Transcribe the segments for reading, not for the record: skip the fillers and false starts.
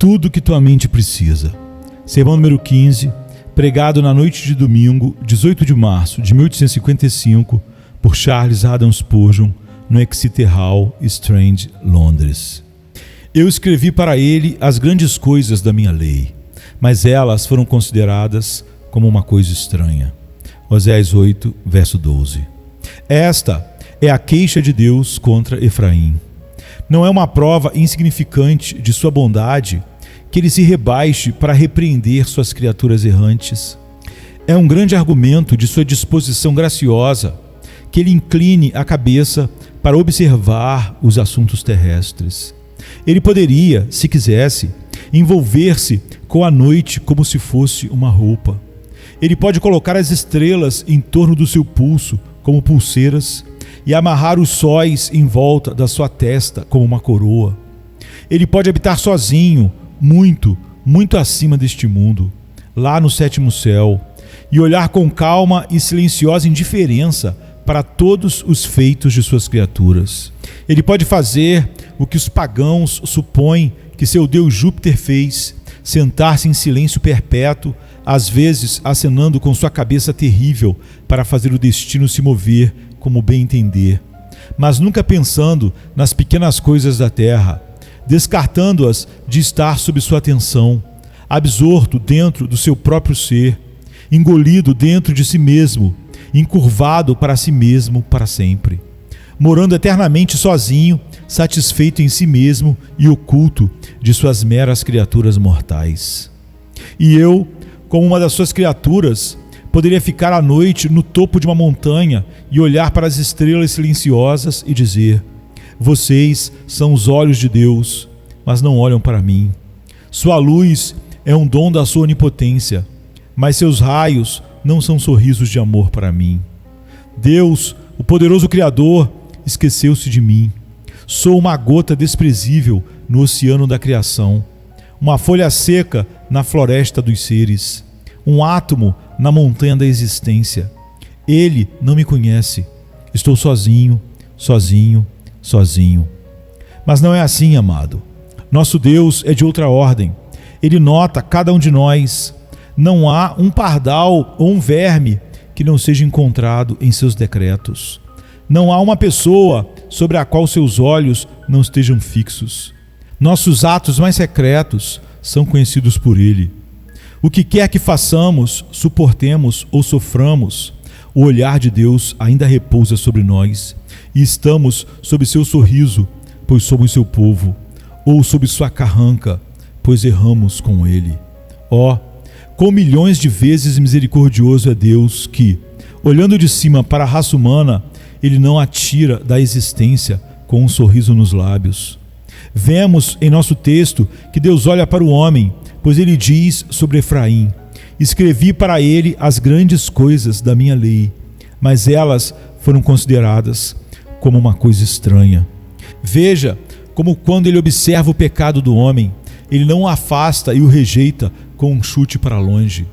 tudo que tua mente precisa. Sermão número 15, pregado na noite de domingo, 18 de março de 1855, por Charles Haddon Spurgeon, no Exeter Hall, Strand, Londres. Eu escrevi para ele as grandes coisas da minha lei, mas elas foram consideradas como uma coisa estranha. Oséias 8, verso 12. Esta é a queixa de Deus contra Efraim. Não é uma prova insignificante de sua bondade que ele se rebaixe para repreender suas criaturas errantes. É um grande argumento de sua disposição graciosa que ele incline a cabeça para observar os assuntos terrestres. Ele poderia, se quisesse, envolver-se com a noite como se fosse uma roupa. Ele pode colocar as estrelas em torno do seu pulso como pulseiras e amarrar os sóis em volta da sua testa como uma coroa. Ele pode habitar sozinho, muito acima deste mundo, lá no sétimo céu, e olhar com calma e silenciosa indiferença para todos os feitos de suas criaturas. Ele pode fazer o que os pagãos supõem que seu deus Júpiter fez, sentar-se em silêncio perpétuo, às vezes acenando com sua cabeça terrível para fazer o destino se mover como bem entender, mas nunca pensando nas pequenas coisas da terra, descartando-as de estar sob sua atenção, absorto dentro do seu próprio ser, engolido dentro de si mesmo, encurvado para si mesmo para sempre, morando eternamente sozinho, satisfeito em si mesmo e oculto de suas meras criaturas mortais. E eu, como uma das suas criaturas, poderia ficar à noite no topo de uma montanha e olhar para as estrelas silenciosas e dizer: vocês são os olhos de Deus, mas não olham para mim. Sua luz é um dom da sua onipotência, mas seus raios não são sorrisos de amor para mim. Deus, o poderoso Criador, esqueceu-se de mim. Sou uma gota desprezível no oceano da criação, uma folha seca na floresta dos seres, um átomo na montanha da existência. Ele não me conhece. Estou sozinho. Mas não é assim, amado. Nosso Deus é de outra ordem. Ele nota cada um de nós. Não há um pardal ou um verme que não seja encontrado em seus decretos. Não há uma pessoa sobre a qual seus olhos não estejam fixos. Nossos atos mais secretos são conhecidos por Ele. O que quer que façamos, suportemos ou soframos, o olhar de Deus ainda repousa sobre nós e estamos sob seu sorriso, pois somos seu povo, ou sob sua carranca, pois erramos com Ele. Quão milhões de vezes misericordioso é Deus que, olhando de cima para a raça humana, Ele não a tira da existência com um sorriso nos lábios. Vemos em nosso texto que Deus olha para o homem, pois Ele diz sobre Efraim: escrevi para ele as grandes coisas da minha lei, mas elas foram consideradas como uma coisa estranha. Veja como quando Ele observa o pecado do homem, Ele não o afasta e o rejeita com um chute para longe.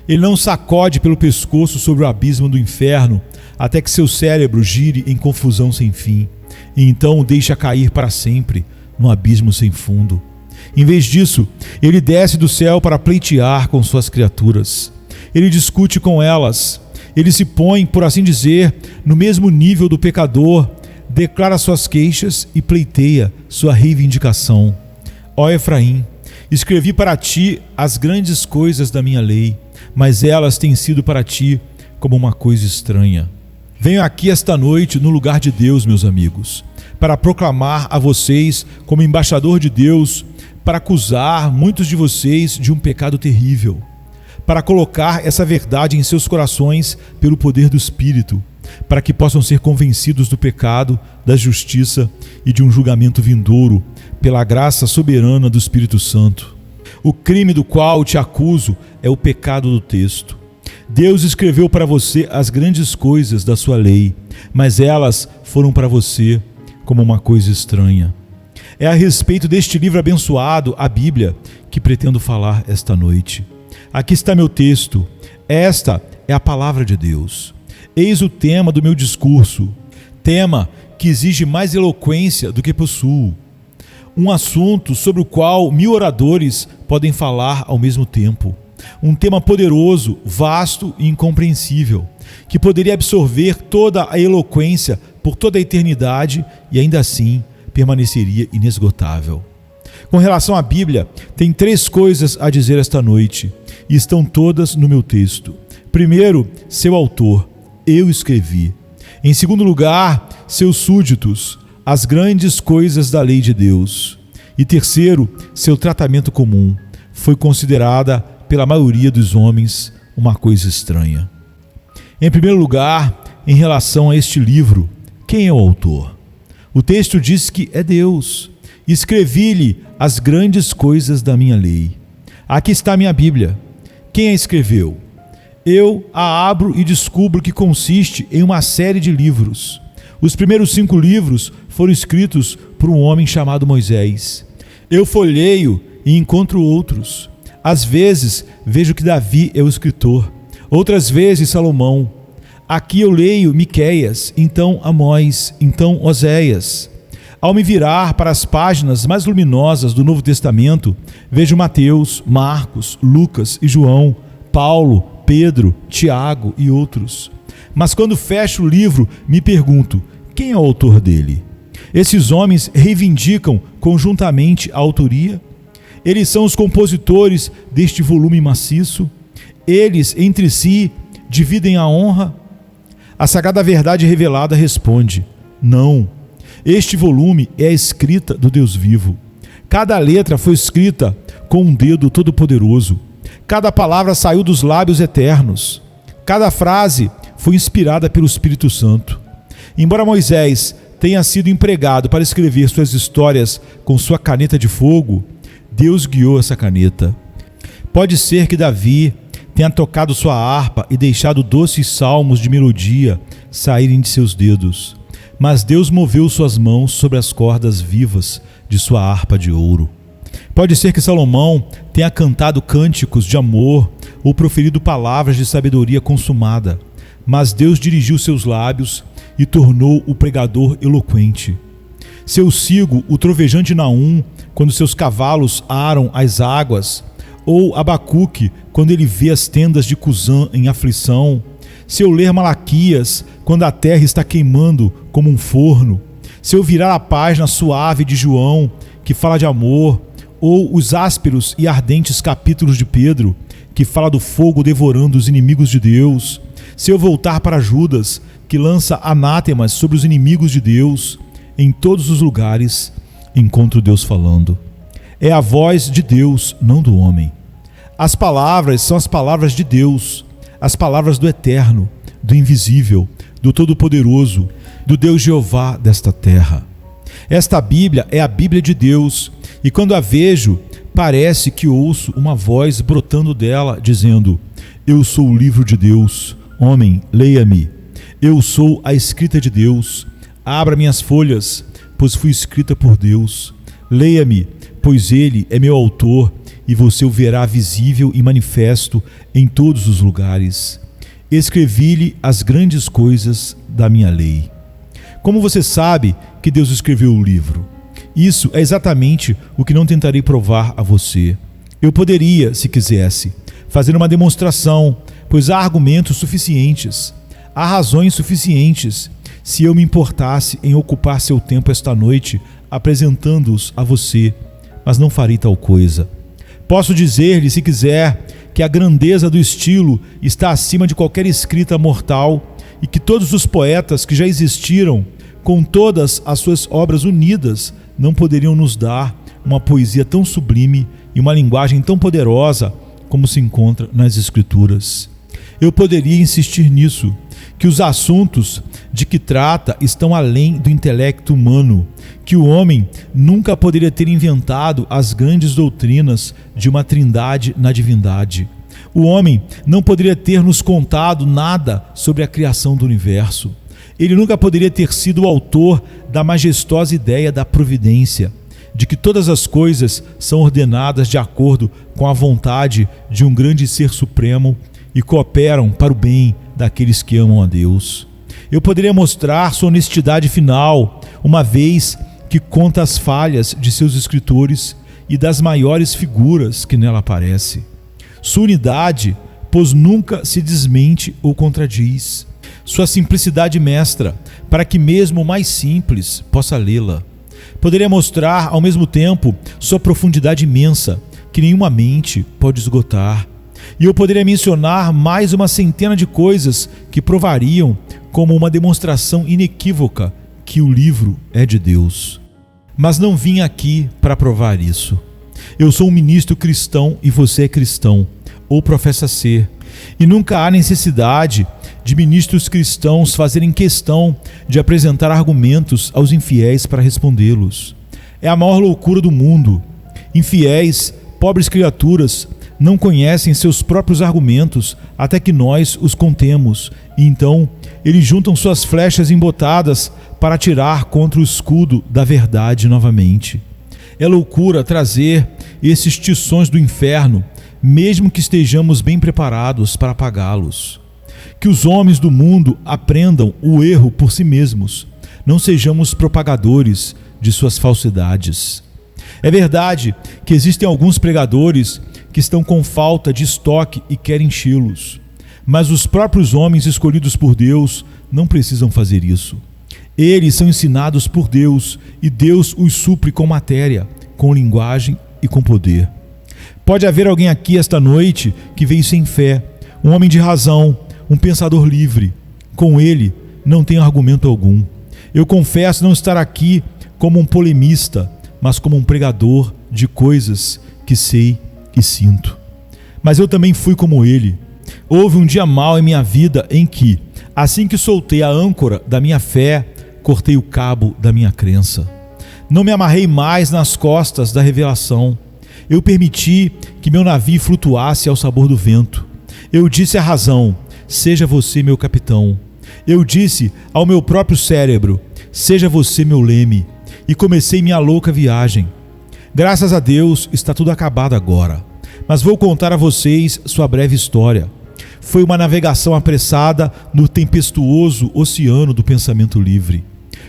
Ele não sacode pelo pescoço sobre o abismo do inferno, até que seu cérebro gire em confusão sem fim, e então o deixa cair para sempre no abismo sem fundo. Em vez disso, Ele desce do céu para pleitear com suas criaturas. Ele discute com elas. Ele se põe, por assim dizer, no mesmo nível do pecador, declara suas queixas e pleiteia sua reivindicação. Ó Efraim, escrevi para ti as grandes coisas da minha lei, mas elas têm sido para ti como uma coisa estranha. Venho aqui esta noite no lugar de Deus, meus amigos, para proclamar a vocês, como embaixador de Deus, para acusar muitos de vocês de um pecado terrível, para colocar essa verdade em seus corações pelo poder do Espírito, para que possam ser convencidos do pecado, da justiça e de um julgamento vindouro, pela graça soberana do Espírito Santo. O crime do qual te acuso é o pecado do texto. Deus escreveu para você as grandes coisas da sua lei, mas elas foram para você como uma coisa estranha. É a respeito deste livro abençoado, a Bíblia, que pretendo falar esta noite. Aqui está meu texto. Esta é a palavra de Deus. Eis o tema do meu discurso, tema que exige mais eloquência do que possuo. um assunto sobre o qual 1000 oradores podem falar ao mesmo tempo. Um tema poderoso, vasto e incompreensível, que poderia absorver toda a eloquência por toda a eternidade e ainda assim permaneceria inesgotável. Com relação à Bíblia, tem 3 coisas a dizer esta noite, e estão todas no meu texto. Primeiro, seu autor, eu escrevi. Em segundo lugar, seus súditos, as grandes coisas da lei de Deus. E terceiro, seu tratamento comum, foi considerada pela maioria dos homens uma coisa estranha. Em primeiro lugar, em relação a este livro, quem é o autor? O texto diz que é Deus. Escrevi-lhe as grandes coisas da minha lei. Aqui está a minha Bíblia. Quem a escreveu? Eu a abro e descubro que consiste em uma série de livros. Os primeiros 5 livros foram escritos por um homem chamado Moisés. Eu folheio e encontro outros. Às vezes vejo que Davi é o escritor, outras vezes Salomão. Aqui eu leio Miqueias, então Amós, então Oséias. Ao me virar para as páginas mais luminosas do Novo Testamento, vejo Mateus, Marcos, Lucas e João, Paulo, Pedro, Tiago e outros. Mas quando fecho o livro, me pergunto, quem é o autor dele? Esses homens reivindicam conjuntamente a autoria? Eles são os compositores deste volume maciço? Eles, entre si, dividem a honra? A Sagrada Verdade Revelada responde, não. Este volume é a escrita do Deus vivo. Cada letra foi escrita com um dedo todo-poderoso. Cada palavra saiu dos lábios eternos. Cada frase foi inspirada pelo Espírito Santo. Embora Moisés tenha sido empregado para escrever suas histórias com sua caneta de fogo, Deus guiou essa caneta. Pode ser que Davi tenha tocado sua harpa e deixado doces salmos de melodia saírem de seus dedos. Mas Deus moveu suas mãos sobre as cordas vivas de sua harpa de ouro. Pode ser que Salomão tenha cantado cânticos de amor ou proferido palavras de sabedoria consumada, mas Deus dirigiu seus lábios e tornou o pregador eloquente. Se eu sigo o trovejante Naum, quando seus cavalos aram as águas, ou Abacuque, quando ele vê as tendas de Cusã em aflição, se eu ler Malaquias, quando a terra está queimando como um forno, se eu virar a página suave de João, que fala de amor, ou os ásperos e ardentes capítulos de Pedro, que fala do fogo devorando os inimigos de Deus, se eu voltar para Judas, que lança anátemas sobre os inimigos de Deus, em todos os lugares encontro Deus falando. É a voz de Deus, não do homem. As palavras são as palavras de Deus, as palavras do Eterno, do Invisível, do Todo-Poderoso, do Deus Jeová desta terra. Esta Bíblia é a Bíblia de Deus, e quando a vejo, parece que ouço uma voz brotando dela, dizendo, eu sou o livro de Deus, homem, leia-me. Eu sou a escrita de Deus, abra minhas folhas, pois fui escrita por Deus. Leia-me, pois Ele é meu autor, e você o verá visível e manifesto em todos os lugares. Escrevi-lhe as grandes coisas da minha lei. Como você sabe que Deus escreveu o livro? Isso é exatamente o que não tentarei provar a você. Eu poderia, se quisesse, fazer uma demonstração, pois há argumentos suficientes, há razões suficientes, se eu me importasse em ocupar seu tempo esta noite apresentando-os a você, mas não farei tal coisa. Posso dizer-lhe, se quiser, que a grandeza do estilo está acima de qualquer escrita mortal e que todos os poetas que já existiram, com todas as suas obras unidas, não poderiam nos dar uma poesia tão sublime e uma linguagem tão poderosa como se encontra nas Escrituras. Eu poderia insistir nisso, que os assuntos de que trata estão além do intelecto humano, que o homem nunca poderia ter inventado as grandes doutrinas de uma trindade na divindade. O homem não poderia ter nos contado nada sobre a criação do universo. Ele nunca poderia ter sido o autor da majestosa ideia da providência, de que todas as coisas são ordenadas de acordo com a vontade de um grande ser supremo e cooperam para o bem daqueles que amam a Deus. Eu poderia mostrar sua honestidade final, uma vez que conta as falhas de seus escritores e das maiores figuras que nela aparecem. Sua unidade, pois nunca se desmente ou contradiz. Sua simplicidade mestra, para que mesmo o mais simples possa lê-la. Poderia mostrar, ao mesmo tempo, sua profundidade imensa, que nenhuma mente pode esgotar. E eu poderia mencionar mais uma centena de coisas que provariam, como uma demonstração inequívoca, que o livro é de Deus. Mas não vim aqui para provar isso. Eu sou um ministro cristão e você é cristão, ou professa ser. E nunca há necessidade de ministros cristãos fazerem questão de apresentar argumentos aos infiéis para respondê-los. É a maior loucura do mundo. Infiéis, pobres criaturas, não conhecem seus próprios argumentos até que nós os contemos, e então eles juntam suas flechas embotadas para atirar contra o escudo da verdade novamente. É loucura trazer esses tições do inferno, mesmo que estejamos bem preparados para apagá-los. Que os homens do mundo aprendam o erro por si mesmos, não sejamos propagadores de suas falsidades. É verdade que existem alguns pregadores que estão com falta de estoque e querem enchê-los, mas os próprios homens escolhidos por Deus não precisam fazer isso. Eles são ensinados por Deus e Deus os supre com matéria, com linguagem e com poder. Pode haver alguém aqui esta noite que veio sem fé, um homem de razão, um pensador livre. Com ele não tenho argumento algum. Eu confesso não estar aqui como um polemista, mas como um pregador de coisas que sei e sinto. Mas eu também fui como ele. Houve um dia mau em minha vida em que, assim que soltei a âncora da minha fé, cortei o cabo da minha crença. Não me amarrei mais nas costas da revelação. Eu permiti que meu navio flutuasse ao sabor do vento. Eu disse à razão: seja você meu capitão. Eu disse ao meu próprio cérebro: seja você meu leme. E comecei minha louca viagem. Graças a Deus está tudo acabado agora. Mas vou contar a vocês sua breve história. Foi uma navegação apressada no tempestuoso oceano do pensamento livre.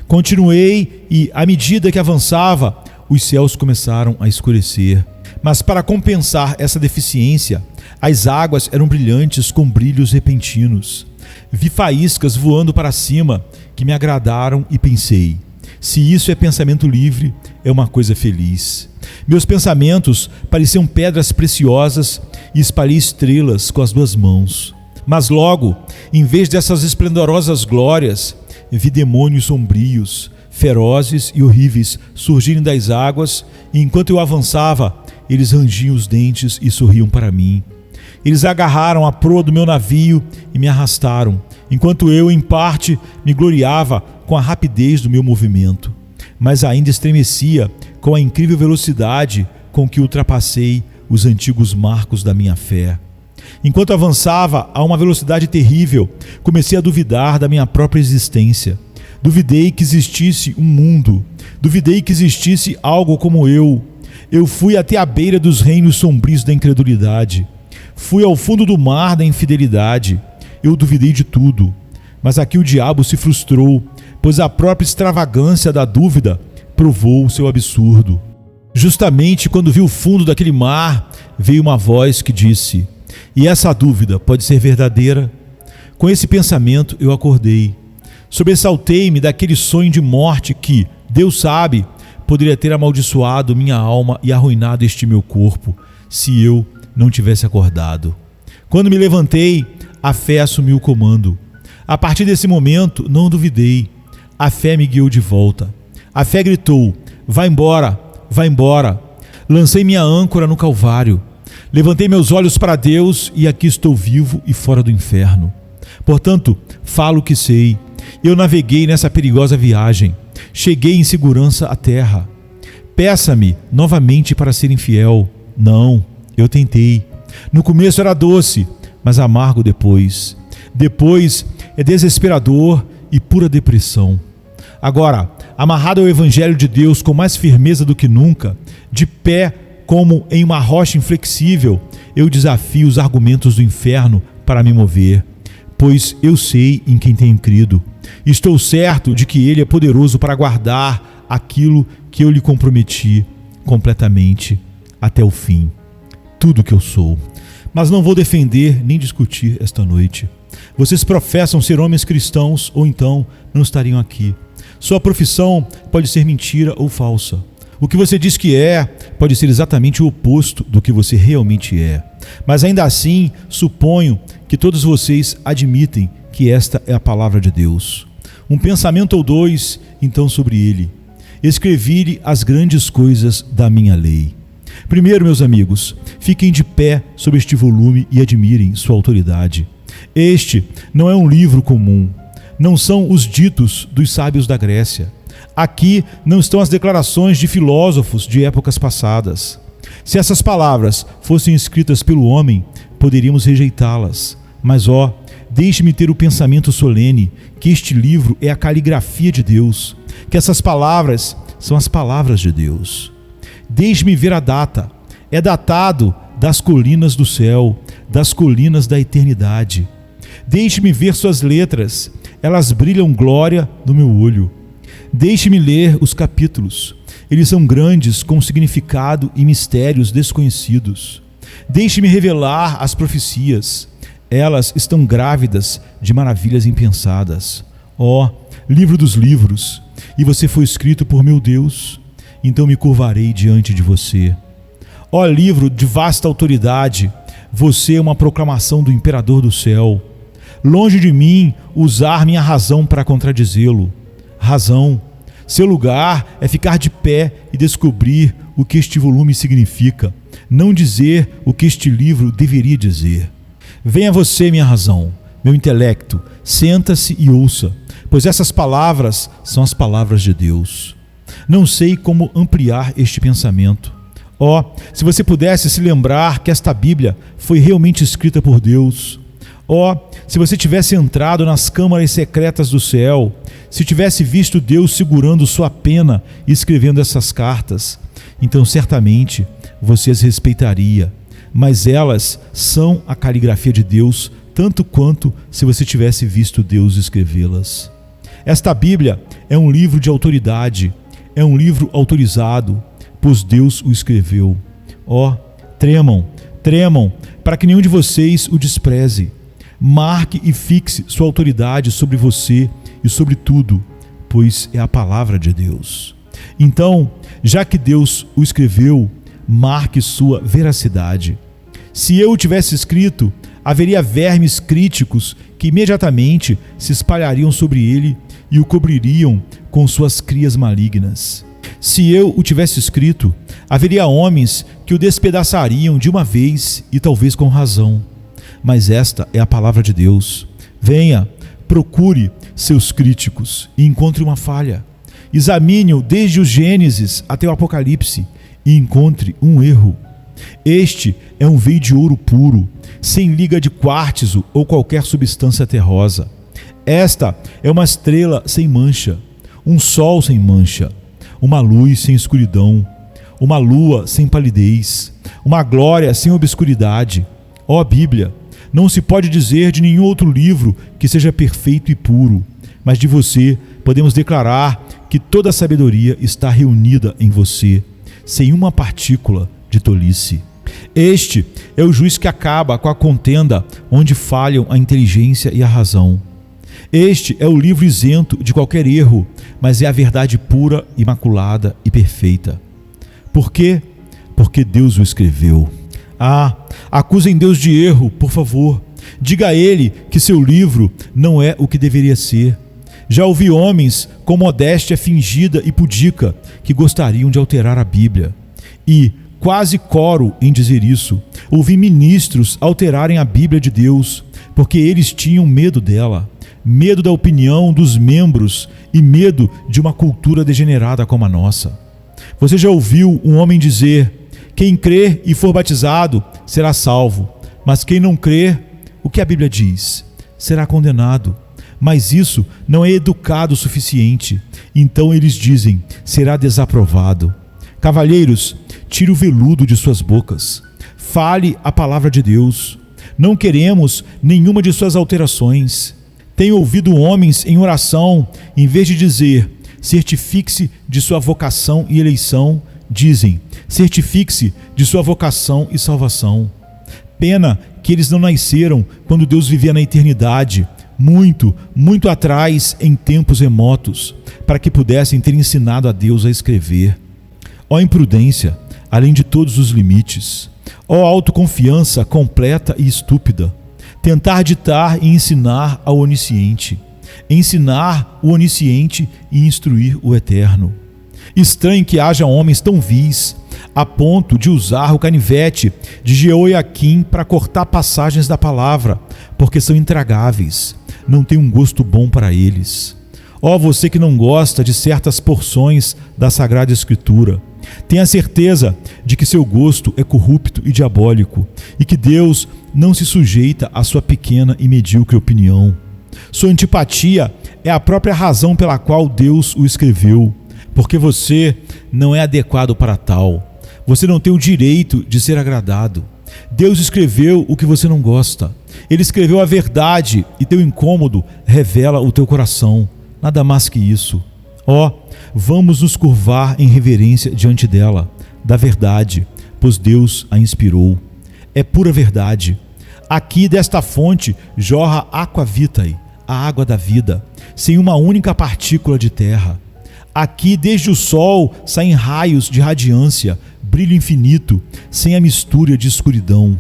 Continuei e, à medida que avançava, os céus começaram a escurecer. Mas para compensar essa deficiência, as águas eram brilhantes com brilhos repentinos. Vi faíscas voando para cima que me agradaram e pensei: se isso é pensamento livre, é uma coisa feliz. Meus pensamentos pareciam pedras preciosas e espalhei estrelas com as duas mãos. Mas logo, em vez dessas esplendorosas glórias, vi demônios sombrios, ferozes e horríveis surgirem das águas, e enquanto eu avançava, eles rangiam os dentes e sorriam para mim. Eles agarraram a proa do meu navio e me arrastaram, enquanto eu, em parte, me gloriava com a rapidez do meu movimento, mas ainda estremecia com a incrível velocidade com que ultrapassei os antigos marcos da minha fé. Enquanto avançava a uma velocidade terrível, comecei a duvidar da minha própria existência. Duvidei que existisse um mundo, duvidei que existisse algo como eu. Eu fui até a beira dos reinos sombrios da incredulidade. Fui ao fundo do mar da infidelidade. Eu duvidei de tudo. Mas aqui o diabo se frustrou, pois a própria extravagância da dúvida provou o seu absurdo. Justamente quando vi o fundo daquele mar, veio uma voz que disse: e essa dúvida pode ser verdadeira? Com esse pensamento eu acordei. Sobressaltei-me daquele sonho de morte que, Deus sabe, poderia ter amaldiçoado minha alma e arruinado este meu corpo, se eu não tivesse acordado. Quando me levantei, a fé assumiu o comando. A partir desse momento, não duvidei. A fé me guiou de volta. A fé gritou: vai embora, vai embora. Lancei minha âncora no Calvário. Levantei meus olhos para Deus e aqui estou vivo e fora do inferno. Portanto, falo o que sei. Eu naveguei nessa perigosa viagem. Cheguei em segurança à terra. Peça-me novamente para ser infiel. Não, eu tentei. No começo era doce, mas amargo depois. Depois é desesperador e pura depressão. Agora, amarrado ao Evangelho de Deus com mais firmeza do que nunca, de pé como em uma rocha inflexível, eu desafio os argumentos do inferno para me mover. pois eu sei em quem tenho crido. Estou certo de que Ele é poderoso para guardar aquilo que eu lhe comprometi completamente até o fim. Tudo que eu sou. Mas não vou defender nem discutir esta noite. Vocês professam ser homens cristãos ou então não estariam aqui. Sua profissão pode ser mentira ou falsa. O que você diz que é pode ser exatamente o oposto do que você realmente é. Mas ainda assim, suponho que todos vocês admitem que esta é a palavra de Deus. Um pensamento ou dois, então, sobre ele. Escrevi-lhe as grandes coisas da minha lei. Primeiro, meus amigos, fiquem de pé sobre este volume e admirem sua autoridade. Este não é um livro comum. Não são os ditos dos sábios da Grécia. Aqui não estão as declarações de filósofos de épocas passadas. Se essas palavras fossem escritas pelo homem, poderíamos rejeitá-las. Mas, deixe-me ter o pensamento solene que este livro é a caligrafia de Deus, que essas palavras são as palavras de Deus. Deixe-me ver a data. É datado das colinas do céu, das colinas da eternidade. Deixe-me ver suas letras. Elas brilham glória no meu olho. Deixe-me ler os capítulos. Eles são grandes, com significado e mistérios desconhecidos. Deixe-me revelar as profecias. Elas estão grávidas de maravilhas impensadas. Livro dos livros, e você foi escrito por meu Deus, então me curvarei diante de você. Livro de vasta autoridade, você é uma proclamação do imperador do céu. Longe de mim usar minha razão para contradizê-lo. Razão. Seu lugar é ficar de pé e descobrir o que este volume significa, não dizer o que este livro deveria dizer. Venha você, minha razão, meu intelecto, senta-se e ouça, pois essas palavras são as palavras de Deus. Não sei como ampliar este pensamento. Se você pudesse se lembrar que esta Bíblia foi realmente escrita por Deus. Se você tivesse entrado nas câmaras secretas do céu, se tivesse visto Deus segurando sua pena e escrevendo essas cartas, então certamente você as respeitaria. Mas elas são a caligrafia de Deus, tanto quanto se você tivesse visto Deus escrevê-las. Esta Bíblia é um livro de autoridade, é um livro autorizado, pois Deus o escreveu. Tremam, para que nenhum de vocês o despreze. Marque e fixe sua autoridade sobre você e sobre tudo, pois é a palavra de Deus. Então, já que Deus o escreveu, marque sua veracidade. Se eu o tivesse escrito, haveria vermes críticos que imediatamente se espalhariam sobre ele e o cobririam com suas crias malignas. Se eu o tivesse escrito, haveria homens que o despedaçariam de uma vez e talvez com razão. Mas esta é a palavra de Deus. Venha, procure seus críticos e encontre uma falha. Examine-o desde o Gênesis até o Apocalipse e encontre um erro. Este é um veio de ouro puro, sem liga de quartzo ou qualquer substância terrosa. Esta é uma estrela sem mancha, um sol sem mancha, uma luz sem escuridão, uma lua sem palidez, uma glória sem obscuridade. Bíblia, não se pode dizer de nenhum outro livro que seja perfeito e puro, mas de você podemos declarar que toda a sabedoria está reunida em você, sem uma partícula de tolice. Este é o juiz que acaba com a contenda onde falham a inteligência e a razão. Este é o livro isento de qualquer erro, mas é a verdade pura, imaculada e perfeita. Por quê? Porque Deus o escreveu. Acusem Deus de erro, por favor. Diga a Ele que seu livro não é o que deveria ser. Já ouvi homens com modéstia fingida e pudica que gostariam de alterar a Bíblia. E quase coro em dizer isso. Ouvi ministros alterarem a Bíblia de Deus, porque eles tinham medo dela, medo da opinião dos membros e medo de uma cultura degenerada como a nossa. Você já ouviu um homem dizer: quem crer e for batizado será salvo, mas quem não crer, o que a Bíblia diz? Será condenado. Mas isso não é educado o suficiente. Então eles dizem: será desaprovado. Cavalheiros, tire o veludo de suas bocas. Fale a palavra de Deus. Não queremos nenhuma de suas alterações. Tenho ouvido homens em oração, em vez de dizer, certifique-se de sua vocação e eleição, dizem, certifique-se de sua vocação e salvação. Pena que eles não nasceram quando Deus vivia na eternidade, muito, muito atrás, em tempos remotos, para que pudessem ter ensinado a Deus a escrever. Ó imprudência, além de todos os limites. Ó autoconfiança completa e estúpida. Tentar ditar e ensinar ao onisciente. Ensinar o onisciente e instruir o eterno. Estranho que haja homens tão vis, a ponto de usar o canivete de Jeoiaquim para cortar passagens da palavra, porque são intragáveis, não tem um gosto bom para eles. Ó você que não gosta de certas porções da Sagrada Escritura, tenha certeza de que seu gosto é corrupto e diabólico, e que Deus não se sujeita à sua pequena e medíocre opinião. Sua antipatia é a própria razão pela qual Deus o escreveu, porque você não é adequado para tal. Você não tem o direito de ser agradado. Deus escreveu o que você não gosta. Ele escreveu a verdade e teu incômodo revela o teu coração. Nada mais que isso. Ó, vamos nos curvar em reverência diante dela, da verdade, pois Deus a inspirou. É pura verdade. Aqui desta fonte jorra aqua vitae, a água da vida, sem uma única partícula de terra. Aqui desde o sol saem raios de radiância, brilho infinito, sem a mistura de escuridão.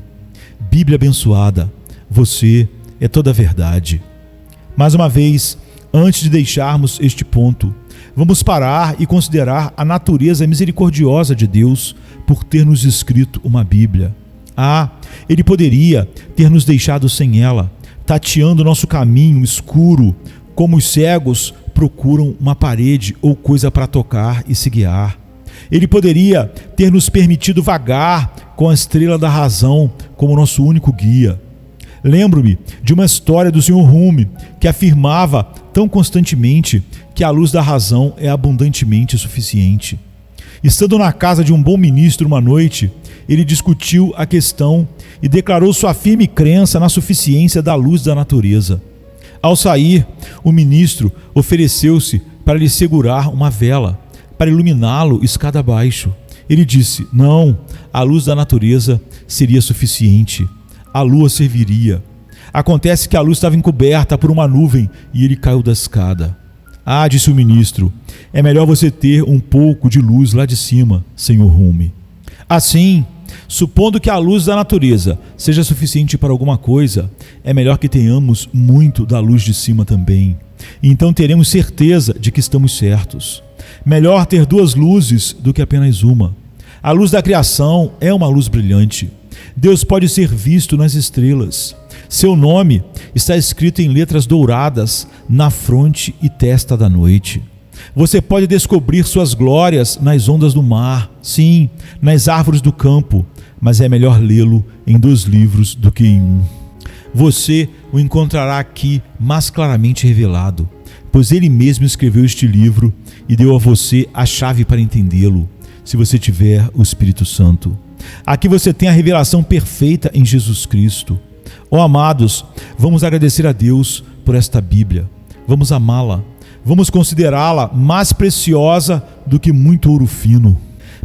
Bíblia abençoada, você é toda a verdade. Mais uma vez, antes de deixarmos este ponto, vamos parar e considerar a natureza misericordiosa de Deus por ter nos escrito uma Bíblia. Ele poderia ter nos deixado sem ela, tateando nosso caminho escuro, como os cegos procuram uma parede ou coisa para tocar e se guiar. Ele poderia ter nos permitido vagar com a estrela da razão como nosso único guia. Lembro-me de uma história do Sr. Hume que afirmava tão constantemente que a luz da razão é abundantemente suficiente. Estando na casa de um bom ministro uma noite, ele discutiu a questão e declarou sua firme crença na suficiência da luz da natureza. Ao sair, o ministro ofereceu-se para lhe segurar uma vela, para iluminá-lo escada abaixo. Ele disse, não, a luz da natureza seria suficiente. A lua serviria. Acontece que a luz estava encoberta por uma nuvem e ele caiu da escada. Disse o ministro, é melhor você ter um pouco de luz lá de cima, Sr. Hume. Assim, supondo que a luz da natureza seja suficiente para alguma coisa, é melhor que tenhamos muito da luz de cima também. Então teremos certeza de que estamos certos. Melhor ter duas luzes do que apenas uma. A luz da criação é uma luz brilhante. Deus pode ser visto nas estrelas. Seu nome está escrito em letras douradas na fronte e testa da noite. Você pode descobrir suas glórias nas ondas do mar, sim, nas árvores do campo, mas é melhor lê-lo em 2 livros do que em um. Você o encontrará aqui mais claramente revelado, pois ele mesmo escreveu este livro e deu a você a chave para entendê-lo, se você tiver o Espírito Santo. Aqui você tem a revelação perfeita em Jesus Cristo. Ó amados, vamos agradecer a Deus por esta Bíblia. Vamos amá-la. Vamos considerá-la mais preciosa do que muito ouro fino.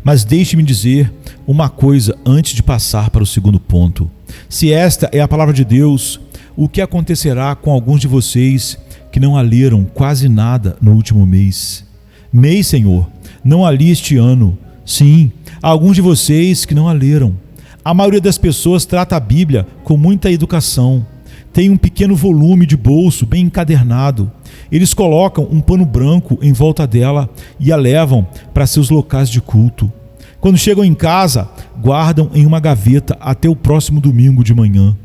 Mas deixe-me dizer uma coisa antes de passar para o segundo ponto. Se esta é a palavra de Deus, o que acontecerá com alguns de vocês que não a leram quase nada no último mês? Mês, Senhor, não a li este ano. Sim, há alguns de vocês que não a leram. A maioria das pessoas trata a Bíblia com muita educação. Tem um pequeno volume de bolso bem encadernado. Eles colocam um pano branco em volta dela e a levam para seus locais de culto. Quando chegam em casa, guardam em uma gaveta até o próximo domingo de manhã.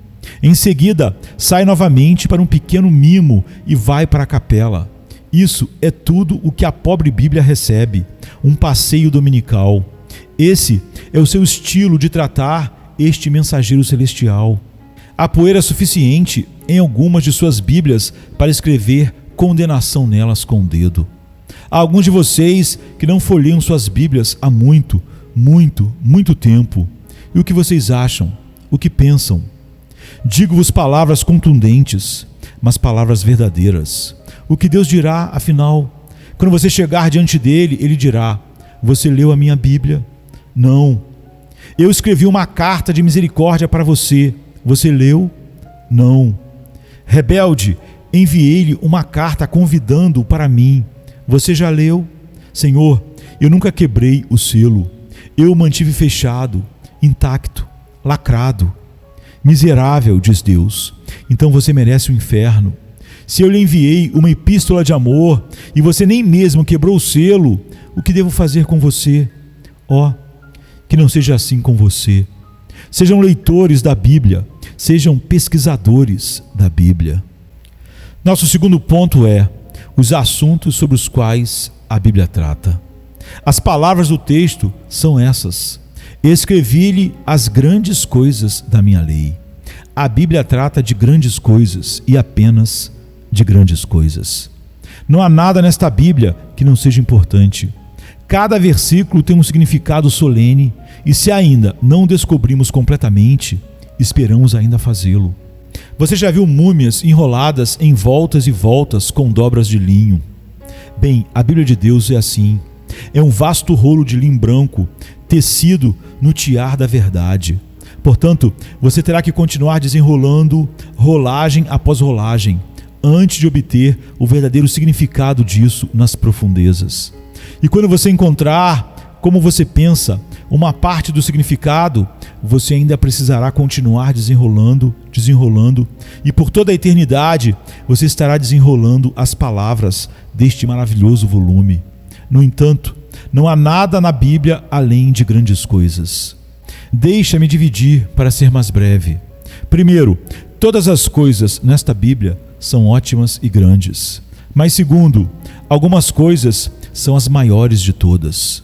Em seguida, sai novamente para um pequeno mimo e vai para a capela. Isso é tudo o que a pobre Bíblia recebe, um passeio dominical. Esse é o seu estilo de tratar este mensageiro celestial. Há poeira suficiente em algumas de suas Bíblias para escrever condenação nelas com o dedo. Há alguns de vocês que não folheiam suas Bíblias há muito tempo. E o que vocês acham? O que pensam? Digo-vos palavras contundentes, mas palavras verdadeiras. O que Deus dirá, afinal? Quando você chegar diante dele, ele dirá: você leu a minha Bíblia? Não. Eu escrevi uma carta de misericórdia para você. Você leu? Não. Rebelde, enviei-lhe uma carta convidando-o para mim. Você já leu? Senhor, eu nunca quebrei o selo. Eu o mantive fechado, intacto, lacrado. Miserável, diz Deus, então você merece o inferno. Se eu lhe enviei uma epístola de amor e você nem mesmo quebrou o selo, o que devo fazer com você? Ó, que não seja assim com você. Sejam leitores da Bíblia, sejam pesquisadores da Bíblia. Nosso segundo ponto é os assuntos sobre os quais a Bíblia trata. As palavras do texto são essas: escrevi-lhe as grandes coisas da minha lei. A Bíblia trata de grandes coisas e apenas de grandes coisas. Não há nada nesta Bíblia que não seja importante. Cada versículo tem um significado solene e, se ainda não o descobrimos completamente, esperamos ainda fazê-lo. Você já viu múmias enroladas em voltas e voltas com dobras de linho? Bem, a Bíblia de Deus é assim. É um vasto rolo de linho branco, tecido no tiar da verdade. Portanto, você terá que continuar desenrolando rolagem após rolagem, antes de obter o verdadeiro significado disso nas profundezas. E quando você encontrar, como você pensa, uma parte do significado, você ainda precisará continuar desenrolando, e por toda a eternidade você estará desenrolando as palavras deste maravilhoso volume. No entanto, não há nada na Bíblia além de grandes coisas. Deixa-me dividir para ser mais breve. Primeiro, todas as coisas nesta Bíblia são ótimas e grandes. Mas segundo, algumas coisas são as maiores de todas.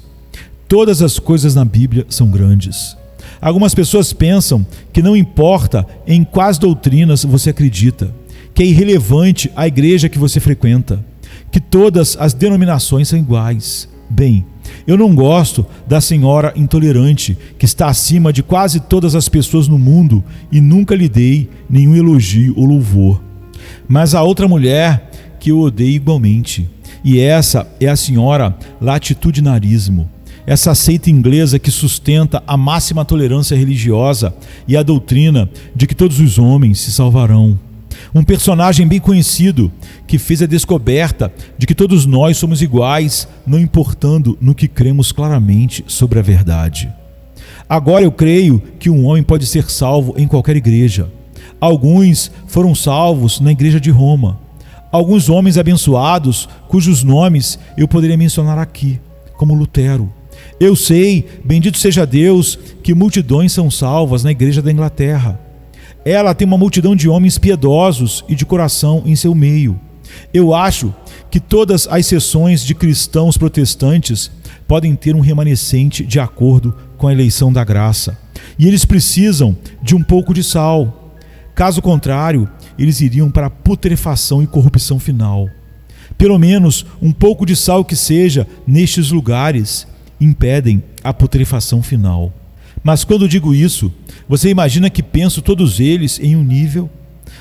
Todas as coisas na Bíblia são grandes. Algumas pessoas pensam que não importa em quais doutrinas você acredita, que é irrelevante a igreja que você frequenta, que todas as denominações são iguais. Bem, eu não gosto da senhora intolerante que está acima de quase todas as pessoas no mundo e nunca lhe dei nenhum elogio ou louvor. Mas há outra mulher que eu odeio igualmente, e essa é a senhora latitudinarismo, essa seita inglesa que sustenta a máxima tolerância religiosa e a doutrina de que todos os homens se salvarão. Um personagem bem conhecido que fez a descoberta de que todos nós somos iguais, não importando no que cremos claramente sobre a verdade. Agora eu creio que um homem pode ser salvo em qualquer igreja. Alguns foram salvos na igreja de Roma. Alguns homens abençoados, cujos nomes eu poderia mencionar aqui, como Lutero. Eu sei, bendito seja Deus, que multidões são salvas na igreja da Inglaterra. Ela tem uma multidão de homens piedosos e de coração em seu meio. Eu acho que todas as seções de cristãos protestantes podem ter um remanescente de acordo com a eleição da graça. E eles precisam de um pouco de sal. Caso contrário, eles iriam para a putrefação e corrupção final. Pelo menos um pouco de sal que seja nestes lugares impedem a putrefação final. Mas quando digo isso, você imagina que penso todos eles em um nível?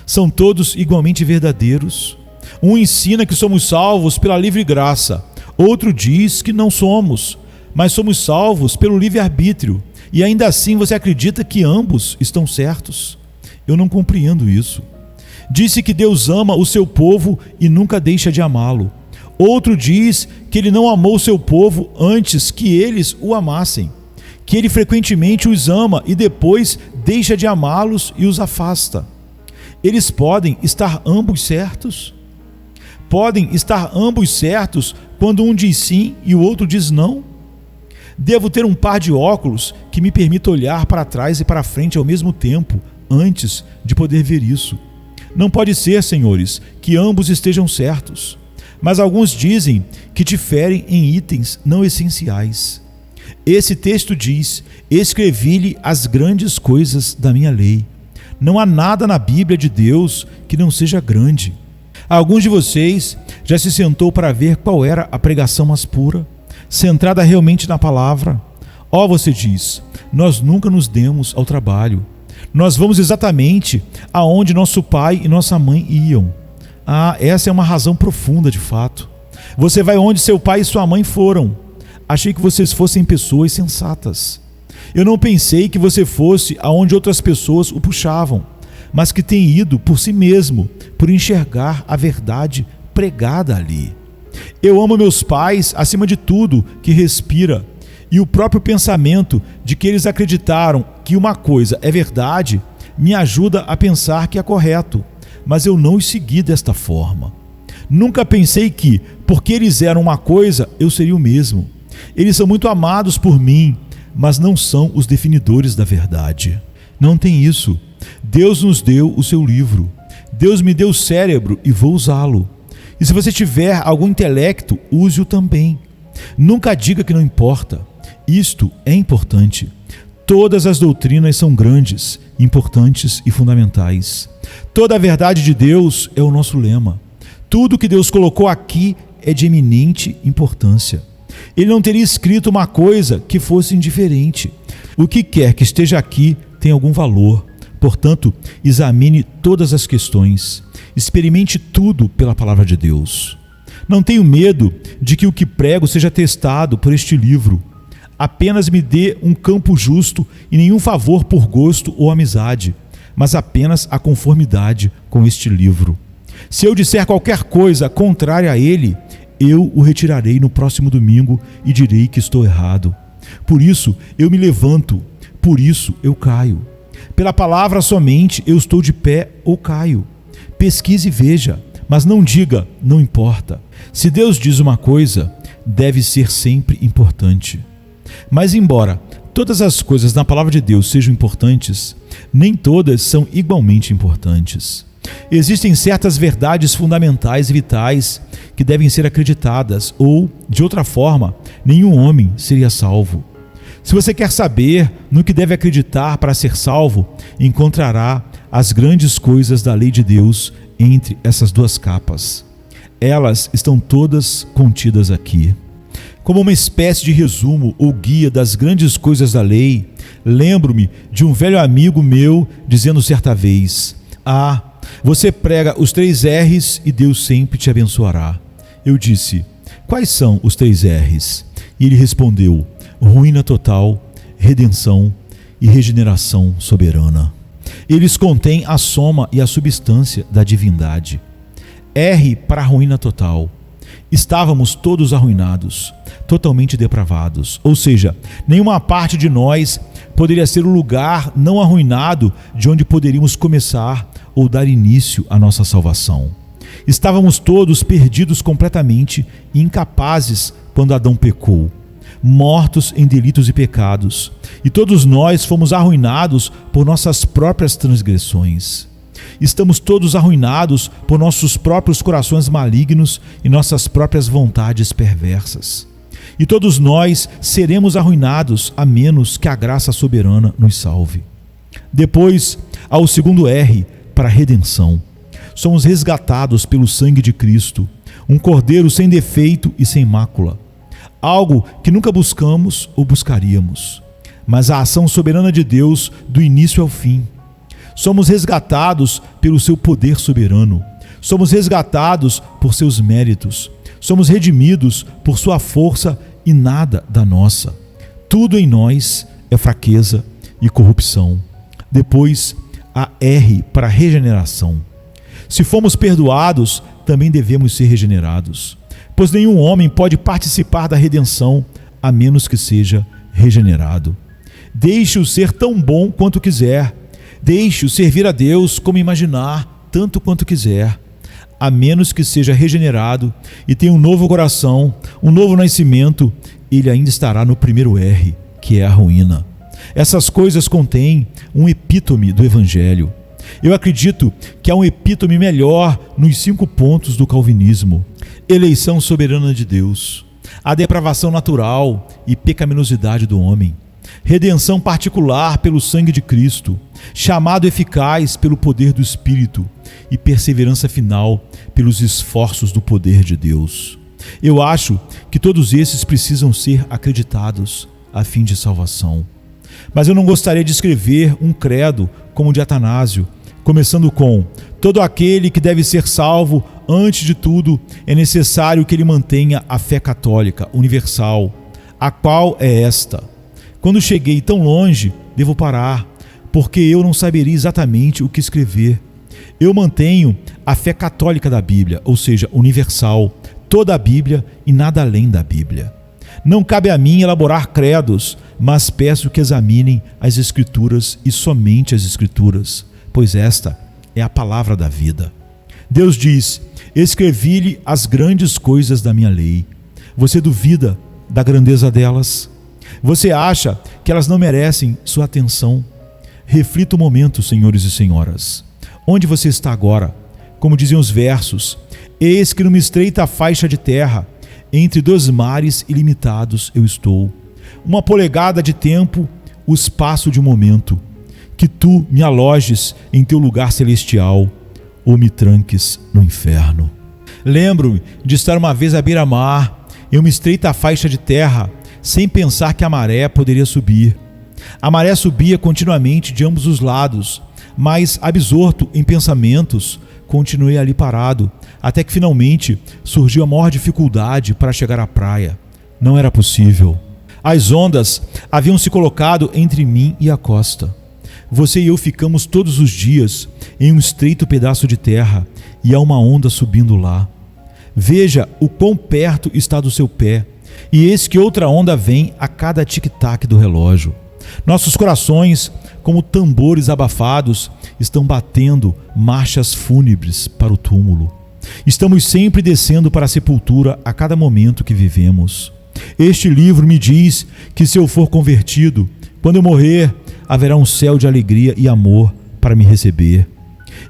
São todos igualmente verdadeiros? Um ensina que somos salvos pela livre graça, outro diz que não somos, mas somos salvos pelo livre-arbítrio, e ainda assim você acredita que ambos estão certos? Eu não compreendo isso. Disse que Deus ama o seu povo e nunca deixa de amá-lo. Outro diz que ele não amou o seu povo antes que eles o amassem, que ele frequentemente os ama e depois deixa de amá-los e os afasta. Eles podem estar ambos certos? Podem estar ambos certos quando um diz sim e o outro diz não? Devo ter um par de óculos que me permita olhar para trás e para frente ao mesmo tempo, antes de poder ver isso. Não pode ser, senhores, que ambos estejam certos. Mas alguns dizem que diferem em itens não essenciais. Esse texto diz: escrevi-lhe as grandes coisas da minha lei. Não há nada na Bíblia de Deus que não seja grande. Alguns de vocês já se sentou para ver qual era a pregação mais pura, centrada realmente na palavra. Você diz: nós nunca nos demos ao trabalho. Nós vamos exatamente aonde nosso pai e nossa mãe iam. Essa é uma razão profunda de fato. Você vai onde seu pai e sua mãe foram. Achei que vocês fossem pessoas sensatas. Eu não pensei que você fosse aonde outras pessoas o puxavam, mas que tem ido por si mesmo, por enxergar a verdade pregada ali. Eu amo meus pais acima de tudo que respira, e o próprio pensamento de que eles acreditaram que uma coisa é verdade me ajuda a pensar que é correto, mas eu não os segui desta forma. Nunca pensei que, porque eles eram uma coisa, eu seria o mesmo. Eles são muito amados por mim, mas não são os definidores da verdade. Não tem isso. Deus nos deu o seu livro. Deus me deu o cérebro e vou usá-lo. E se você tiver algum intelecto, use-o também. Nunca diga que não importa. Isto é importante. Todas as doutrinas são grandes, importantes e fundamentais. Toda a verdade de Deus é o nosso lema. Tudo que Deus colocou aqui é de eminente importância. Ele não teria escrito uma coisa que fosse indiferente. O que quer que esteja aqui tem algum valor. Portanto, examine todas as questões. Experimente tudo pela palavra de Deus. Não tenho medo de que o que prego seja testado por este livro. Apenas me dê um campo justo e nenhum favor por gosto ou amizade, mas apenas a conformidade com este livro. Se eu disser qualquer coisa contrária a ele, eu o retirarei no próximo domingo e direi que estou errado. Por isso eu me levanto, por isso eu caio. Pela palavra somente eu estou de pé ou caio. Pesquise e veja, mas não diga, não importa. Se Deus diz uma coisa, deve ser sempre importante. Mas embora todas as coisas na palavra de Deus sejam importantes, nem todas são igualmente importantes. Existem certas verdades fundamentais e vitais que devem ser acreditadas, ou, de outra forma, nenhum homem seria salvo. Se você quer saber no que deve acreditar para ser salvo, encontrará as grandes coisas da lei de Deus entre essas duas capas. Elas estão todas contidas aqui. Como uma espécie de resumo ou guia das grandes coisas da lei, lembro-me de um velho amigo meu dizendo certa vez: você prega os 3 R's e Deus sempre te abençoará. Eu disse: quais são os 3 R's? E ele respondeu: ruína total, redenção e regeneração soberana. Eles contêm a soma e a substância da divindade. R para a ruína total. Estávamos todos arruinados, totalmente depravados, ou seja, nenhuma parte de nós poderia ser o lugar não arruinado de onde poderíamos começar ou dar início à nossa salvação. Estávamos todos perdidos completamente e incapazes quando Adão pecou, mortos em delitos e pecados, e todos nós fomos arruinados por nossas próprias transgressões. Estamos todos arruinados por nossos próprios corações malignos e nossas próprias vontades perversas. E todos nós seremos arruinados a menos que a graça soberana nos salve. Depois, há o segundo R para a redenção. Somos resgatados pelo sangue de Cristo, um cordeiro sem defeito e sem mácula. Algo que nunca buscamos ou buscaríamos, mas a ação soberana de Deus do início ao fim. Somos resgatados pelo seu poder soberano. Somos resgatados por seus méritos. Somos redimidos por sua força e nada da nossa. Tudo em nós é fraqueza e corrupção. Depois, a R para regeneração. Se fomos perdoados, também devemos ser regenerados, pois nenhum homem pode participar da redenção a menos que seja regenerado. Deixe-o ser tão bom quanto quiser. Deixe-o servir a Deus como imaginar, tanto quanto quiser. A menos que seja regenerado e tenha um novo coração, um novo nascimento, ele ainda estará no primeiro R, que é a ruína. Essas coisas contêm um epítome do Evangelho. Eu acredito que há um epítome melhor nos 5 pontos do calvinismo: eleição soberana de Deus, a depravação natural e pecaminosidade do homem, redenção particular pelo sangue de Cristo, chamado eficaz pelo poder do Espírito e perseverança final pelos esforços do poder de Deus. Eu acho que todos esses precisam ser acreditados a fim de salvação. Mas eu não gostaria de escrever um credo como o de Atanásio, começando com: todo aquele que deve ser salvo, antes de tudo, é necessário que ele mantenha a fé católica universal, a qual é esta. Quando cheguei tão longe, devo parar, porque eu não saberia exatamente o que escrever. Eu mantenho a fé católica da Bíblia, ou seja, universal, toda a Bíblia e nada além da Bíblia. Não cabe a mim elaborar credos, mas peço que examinem as Escrituras e somente as Escrituras, pois esta é a palavra da vida. Deus diz: escrevi-lhe as grandes coisas da minha lei. Você duvida da grandeza delas? Você acha que elas não merecem sua atenção? Reflita o momento, senhores e senhoras. Onde você está agora? Como dizem os versos: eis que numa estreita faixa de terra, entre dois mares ilimitados eu estou. Uma polegada de tempo, o espaço de um momento. Que tu me alojes em teu lugar celestial, ou me tranques no inferno. Lembro-me de estar uma vez à beira-mar, em uma estreita faixa de terra, sem pensar que a maré poderia subir. A maré subia continuamente de ambos os lados, mas, absorto em pensamentos, continuei ali parado, até que finalmente surgiu a maior dificuldade para chegar à praia. Não era possível. As ondas haviam se colocado entre mim e a costa. Você e eu ficamos todos os dias em um estreito pedaço de terra e há uma onda subindo lá. Veja o quão perto está do seu pé, e eis que outra onda vem a cada tic-tac do relógio. Nossos corações, como tambores abafados, estão batendo marchas fúnebres para o túmulo. Estamos sempre descendo para a sepultura a cada momento que vivemos. Este livro me diz que se eu for convertido, quando eu morrer, haverá um céu de alegria e amor para me receber.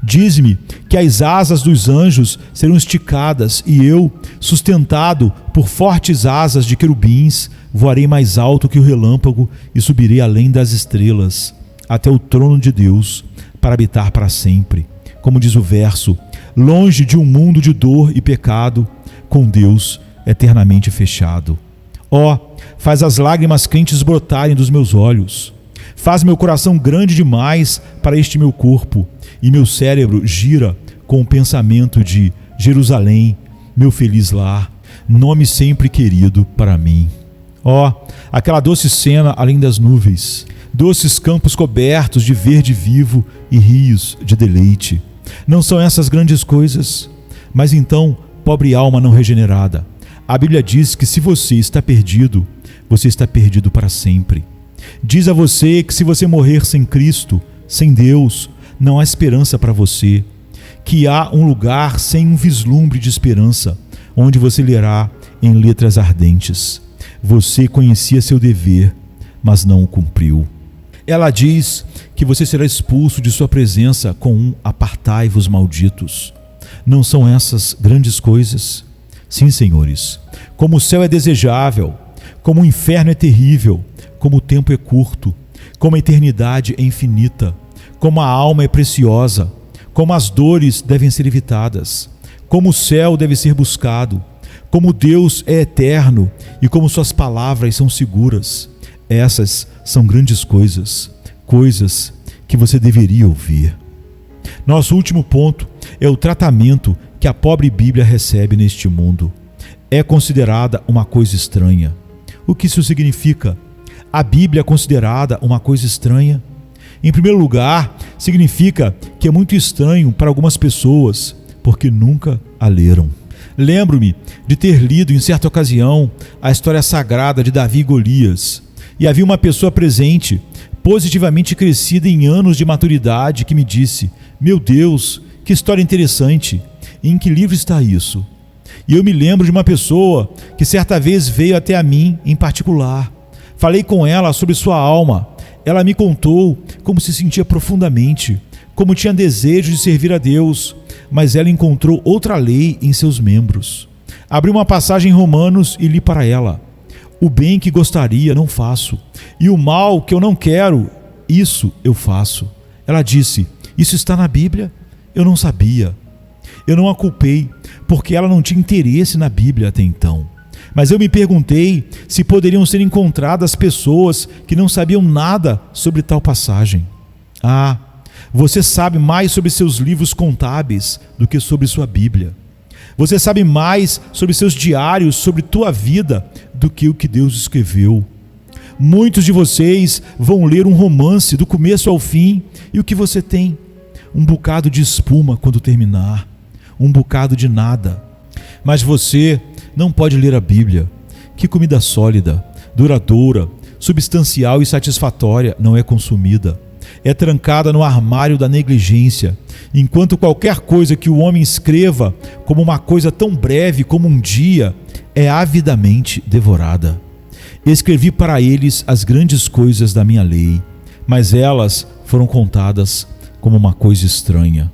Diz-me que as asas dos anjos serão esticadas e eu, sustentado por fortes asas de querubins, voarei mais alto que o relâmpago e subirei além das estrelas, até o trono de Deus, para habitar para sempre. Como diz o verso: longe de um mundo de dor e pecado, com Deus eternamente fechado. Ó, faz as lágrimas quentes brotarem dos meus olhos. Faz meu coração grande demais para este meu corpo, e meu cérebro gira com o pensamento de Jerusalém, meu feliz lar, nome sempre querido para mim. Ó, aquela doce cena além das nuvens, doces campos cobertos de verde vivo e rios de deleite. Não são essas grandes coisas? Mas então, pobre alma não regenerada, a Bíblia diz que se você está perdido, você está perdido para sempre. Diz a você que se você morrer sem Cristo, sem Deus, não há esperança para você, que há um lugar sem um vislumbre de esperança, onde você lerá em letras ardentes: você conhecia seu dever, mas não o cumpriu. Ela diz que você será expulso de sua presença com um apartai-vos malditos. Não são essas grandes coisas? Sim, senhores, como o céu é desejável, como o inferno é terrível, como o tempo é curto, como a eternidade é infinita, como a alma é preciosa, como as dores devem ser evitadas, como o céu deve ser buscado, como Deus é eterno e como suas palavras são seguras. Essas são grandes coisas, coisas que você deveria ouvir. Nosso último ponto é o tratamento que a pobre Bíblia recebe neste mundo. É considerada uma coisa estranha. O que isso significa? A Bíblia é considerada uma coisa estranha? Em primeiro lugar, significa que é muito estranho para algumas pessoas, porque nunca a leram. Lembro-me de ter lido em certa ocasião a história sagrada de Davi e Golias, e havia uma pessoa presente, positivamente crescida em anos de maturidade, que me disse: meu Deus, que história interessante, em que livro está isso? E eu me lembro de uma pessoa que certa vez veio até a mim em particular. Falei com ela sobre sua alma. Ela me contou como se sentia profundamente, como tinha desejo de servir a Deus, mas ela encontrou outra lei em seus membros. Abri uma passagem em Romanos e li para ela: o bem que gostaria não faço, e o mal que eu não quero, isso eu faço. Ela disse: isso está na Bíblia? Eu não sabia. Eu não a culpei, porque ela não tinha interesse na Bíblia até então. Mas eu me perguntei se poderiam ser encontradas pessoas que não sabiam nada sobre tal passagem. Ah, você sabe mais sobre seus livros contábeis do que sobre sua Bíblia. Você sabe mais sobre seus diários, sobre tua vida, do que o que Deus escreveu. Muitos de vocês vão ler um romance do começo ao fim, e o que você tem? Um bocado de espuma quando terminar, um bocado de nada. Mas você não pode ler a Bíblia. Que comida sólida, duradoura, substancial e satisfatória não é consumida. É trancada no armário da negligência, enquanto qualquer coisa que o homem escreva como uma coisa tão breve como um dia é avidamente devorada. Escrevi para eles as grandes coisas da minha lei, mas elas foram contadas como uma coisa estranha.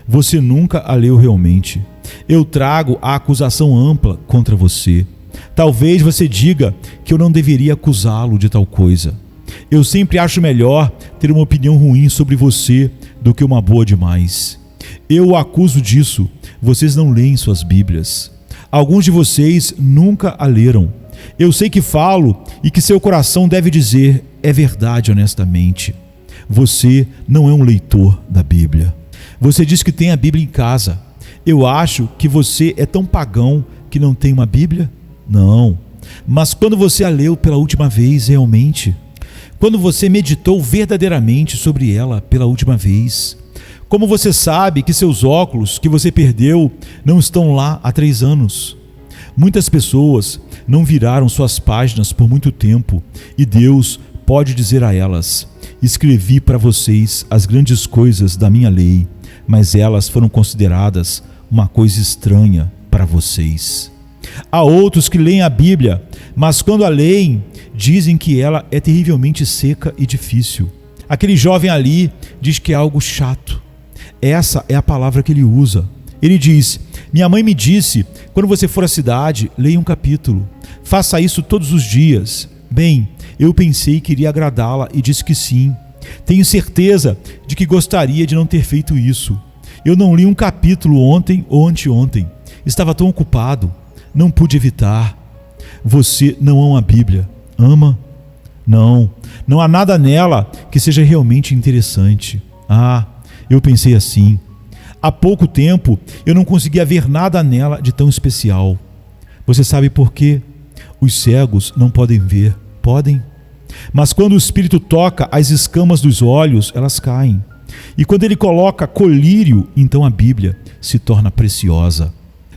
Você nunca a leu realmente. Eu trago a acusação ampla contra você. Talvez você diga que eu não deveria acusá-lo de tal coisa. Eu sempre acho melhor ter uma opinião ruim sobre você do que uma boa demais. Eu o acuso disso. Vocês não leem suas Bíblias. Alguns de vocês nunca a leram. Eu sei que falo e que seu coração deve dizer: é verdade, honestamente. Você não é um leitor da Bíblia. Você diz que tem a Bíblia em casa. Eu acho que você é tão pagão que não tem uma Bíblia? Não. Mas quando você a leu pela última vez, realmente? Quando você meditou verdadeiramente sobre ela pela última vez? Como você sabe que seus óculos que você perdeu não estão lá há 3 anos? Muitas pessoas não viraram suas páginas por muito tempo, e Deus pode dizer a elas: escrevi para vocês as grandes coisas da minha lei, mas elas foram consideradas uma coisa estranha para vocês. Há outros que leem a Bíblia, mas quando a leem, dizem que ela é terrivelmente seca e difícil. Aquele jovem ali diz que é algo chato. Essa é a palavra que ele usa. Ele diz: minha mãe me disse, quando você for à cidade, leia um capítulo. Faça isso todos os dias. Bem, eu pensei que iria agradá-la e disse que sim. Tenho certeza de que gostaria de não ter feito isso. Eu não li um capítulo ontem ou anteontem. Estava tão ocupado. Não pude evitar. Você não ama a Bíblia. Ama? Não. Não há nada nela que seja realmente interessante. Ah, eu pensei assim. Há pouco tempo eu não conseguia ver nada nela de tão especial. Você sabe por quê? Os cegos não podem ver. Podem? Mas quando o Espírito toca as escamas dos olhos, elas caem. E quando ele coloca colírio, então a Bíblia se torna preciosa.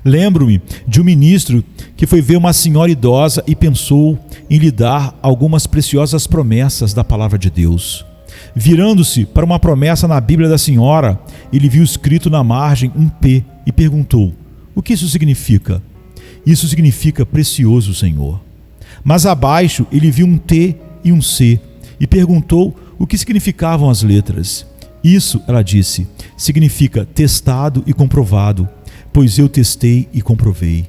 Lembro-me de um ministro que foi ver uma senhora idosa e pensou em lhe dar algumas preciosas promessas da palavra de Deus. Virando-se para uma promessa na Bíblia da senhora, ele viu escrito na margem um P e perguntou: o que isso significa? Isso significa precioso, Senhor. Mas abaixo ele viu um T e um C e perguntou o que significavam as letras. Isso, ela disse, significa testado e comprovado, pois eu testei e comprovei.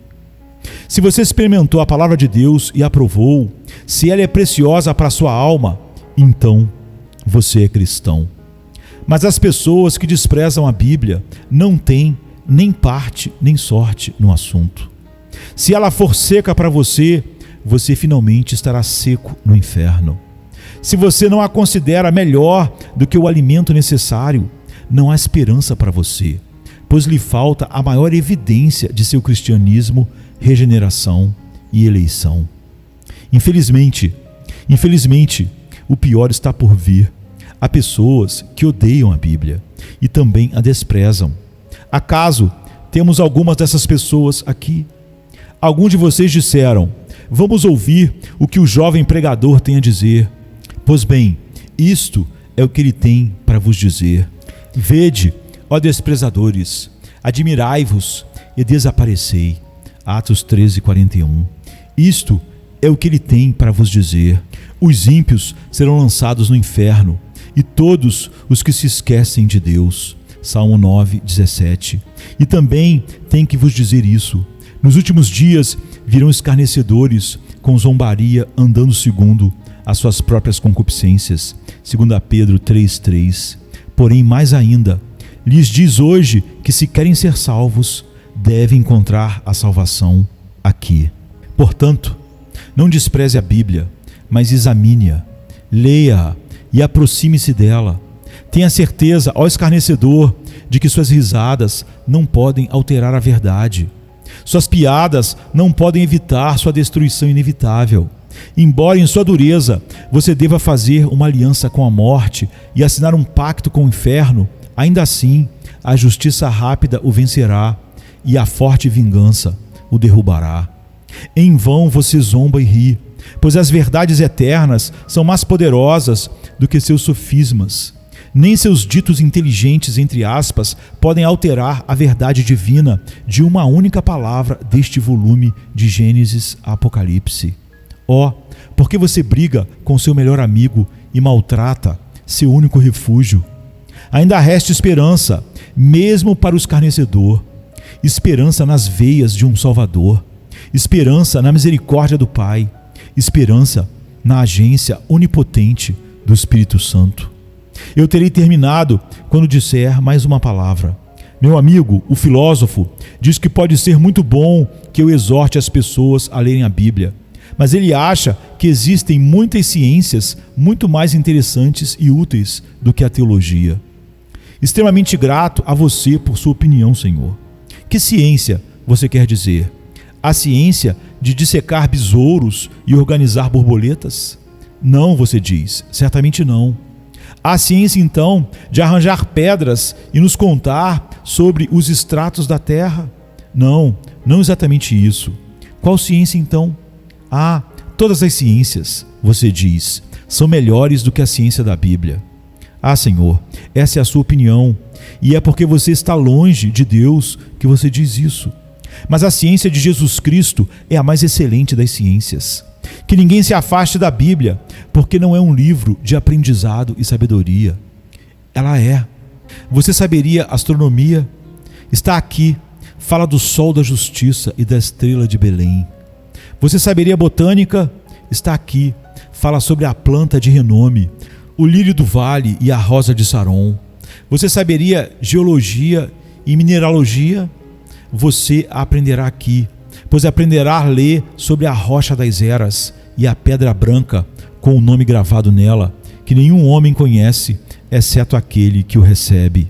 Se você experimentou a palavra de Deus e aprovou, se ela é preciosa para a sua alma, então você é cristão. Mas as pessoas que desprezam a Bíblia não têm nem parte nem sorte no assunto. Se ela for seca para você, você finalmente estará seco no inferno. Se você não a considera melhor do que o alimento necessário, não há esperança para você, pois lhe falta a maior evidência de seu cristianismo, regeneração e eleição. Infelizmente, o pior está por vir. Há pessoas que odeiam a Bíblia e também a desprezam. Acaso temos algumas dessas pessoas aqui? Alguns de vocês disseram: vamos ouvir o que o jovem pregador tem a dizer. Pois bem, isto é o que ele tem para vos dizer. Vede, ó desprezadores, admirai-vos e desaparecei. Atos 13:41. Isto é o que ele tem para vos dizer. Os ímpios serão lançados no inferno, e todos os que se esquecem de Deus. Salmo 9:17. E também tem que vos dizer isso: nos últimos dias virão escarnecedores com zombaria, andando segundo as suas próprias concupiscências. 2 Pedro 3:3. Porém, mais ainda, lhes diz hoje que, se querem ser salvos, devem encontrar a salvação aqui. Portanto, não despreze a Bíblia, mas examine-a, leia-a e aproxime-se dela. Tenha certeza, ó escarnecedor, de que suas risadas não podem alterar a verdade. Suas piadas não podem evitar sua destruição inevitável. Embora em sua dureza você deva fazer uma aliança com a morte e assinar um pacto com o inferno, ainda assim a justiça rápida o vencerá e a forte vingança o derrubará. Em vão você zomba e ri, pois as verdades eternas são mais poderosas do que seus sofismas. Nem seus ditos inteligentes, entre aspas, podem alterar a verdade divina de uma única palavra deste volume de Gênesis a Apocalipse. Ó, por que você briga com seu melhor amigo e maltrata seu único refúgio? Ainda resta esperança, mesmo para o escarnecedor. Esperança nas veias de um Salvador. Esperança na misericórdia do Pai. Esperança na agência onipotente do Espírito Santo. Eu terei terminado quando disser mais uma palavra. Meu amigo, o filósofo, diz que pode ser muito bom que eu exorte as pessoas a lerem a Bíblia, mas ele acha que existem muitas ciências muito mais interessantes e úteis do que a teologia. Extremamente grato a você por sua opinião, Senhor. Que ciência você quer dizer? A ciência de dissecar besouros e organizar borboletas? Não, você diz, certamente não. A ciência, então, de arranjar pedras e nos contar sobre os estratos da terra? Não, não exatamente isso. Qual ciência, então? Ah, todas as ciências, você diz, são melhores do que a ciência da Bíblia. Ah, Senhor, essa é a sua opinião, e é porque você está longe de Deus que você diz isso. Mas a ciência de Jesus Cristo é a mais excelente das ciências. Que ninguém se afaste da Bíblia, porque não é um livro de aprendizado e sabedoria. Ela é. Você saberia astronomia? Está aqui, fala do sol da justiça e da estrela de Belém. Você saberia botânica? Está aqui, fala sobre a planta de renome, o lírio do vale e a rosa de Saron. Você saberia geologia e mineralogia? Você aprenderá aqui, pois aprenderá a ler sobre a rocha das eras e a pedra branca com o nome gravado nela, que nenhum homem conhece, exceto aquele que o recebe.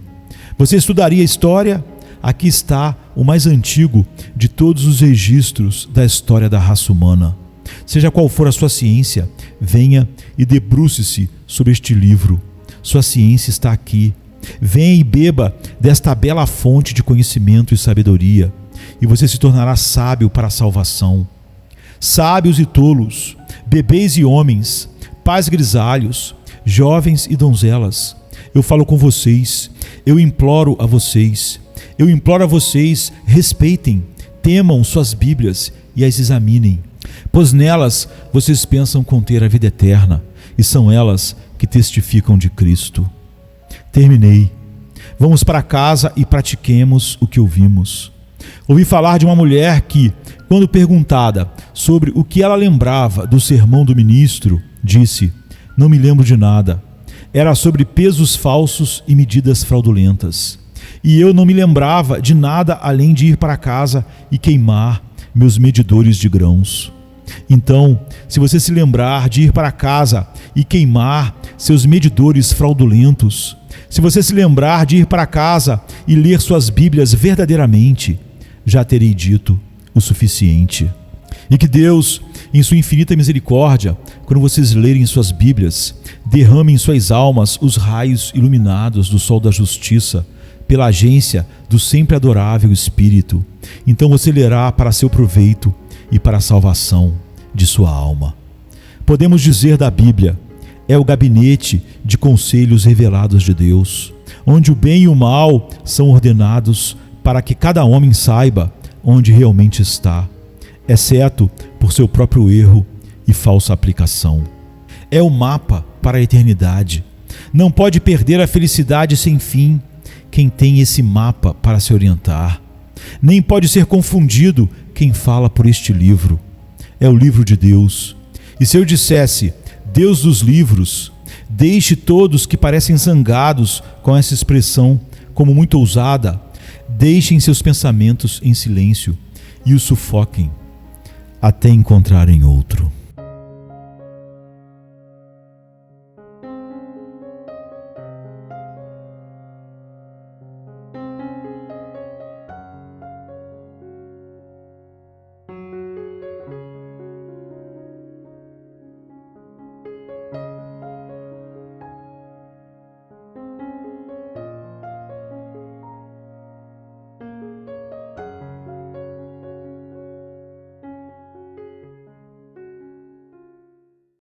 Você estudaria história? Aqui está o mais antigo de todos os registros da história da raça humana. Seja qual for a sua ciência, venha e debruce-se sobre este livro. Sua ciência está aqui. Venha e beba desta bela fonte de conhecimento e sabedoria, e você se tornará sábio para a salvação. Sábios e tolos, bebês e homens, pais grisalhos, jovens e donzelas, eu falo com vocês, eu imploro a vocês, respeitem, temam suas Bíblias e as examinem, pois nelas vocês pensam conter a vida eterna, e são elas que testificam de Cristo. Terminei. Vamos para casa e pratiquemos o que ouvimos. Ouvi falar de uma mulher que, quando perguntada sobre o que ela lembrava do sermão do ministro, disse: não me lembro de nada. Era sobre pesos falsos e medidas fraudulentas. E eu não me lembrava de nada além de ir para casa e queimar meus medidores de grãos. Então, se você se lembrar de ir para casa e queimar seus medidores fraudulentos, se você se lembrar de ir para casa e ler suas Bíblias verdadeiramente, já terei dito o suficiente. E que Deus, em sua infinita misericórdia, quando vocês lerem suas Bíblias, derrame em suas almas os raios iluminados do sol da justiça, pela agência do sempre adorável Espírito. Então você lerá para seu proveito e para a salvação de sua alma. Podemos dizer da Bíblia: é o gabinete de conselhos revelados de Deus, onde o bem e o mal são ordenados para que cada homem saiba onde realmente está, exceto por seu próprio erro e falsa aplicação. É o mapa para a eternidade. Não pode perder a felicidade sem fim quem tem esse mapa para se orientar. Nem pode ser confundido quem fala por este livro. É o livro de Deus. E se eu dissesse Deus dos livros, deixe todos que parecem zangados com essa expressão como muito ousada, deixem seus pensamentos em silêncio e os sufoquem. até encontrarem outro.